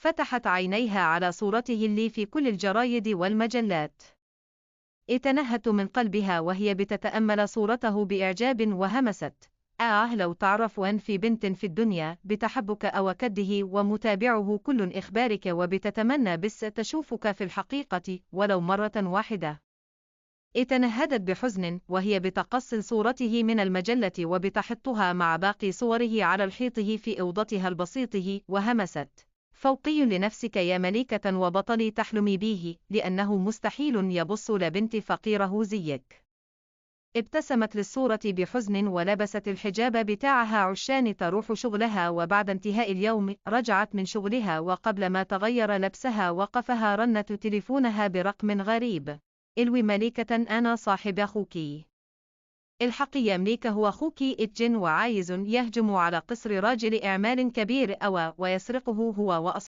فتحت عينيها على صورته اللي في كل الجرايد والمجلات. اتنهدت من قلبها وهي بتتأمل صورته بإعجاب وهمست: لو تعرف أن في بنت في الدنيا بتحبك أو كده ومتابعه كل إخبارك وبتتمنى بس تشوفك في الحقيقة ولو مرة واحدة. اتنهدت بحزن وهي بتقص صورته من المجلة وبتحطها مع باقي صوره على الحيط في أوضتها البسيطة وهمست: فوقي لنفسك يا ملكة وبطلي تحلمي به، لأنه مستحيل يبص لبنت فقيره زيك. ابتسمت للصورة بحزن ولبست الحجاب بتاعها عشان تروح شغلها، وبعد انتهاء اليوم رجعت من شغلها وقبل ما تغير لبسها وقفها رنة تليفونها برقم غريب: الوي ملكة، أنا صاحب أخوكي. الحقي يا مليكة، هو أخوكي اتجن وعايز يهجم على قصر راجل أعمال كبير ويسرقه هو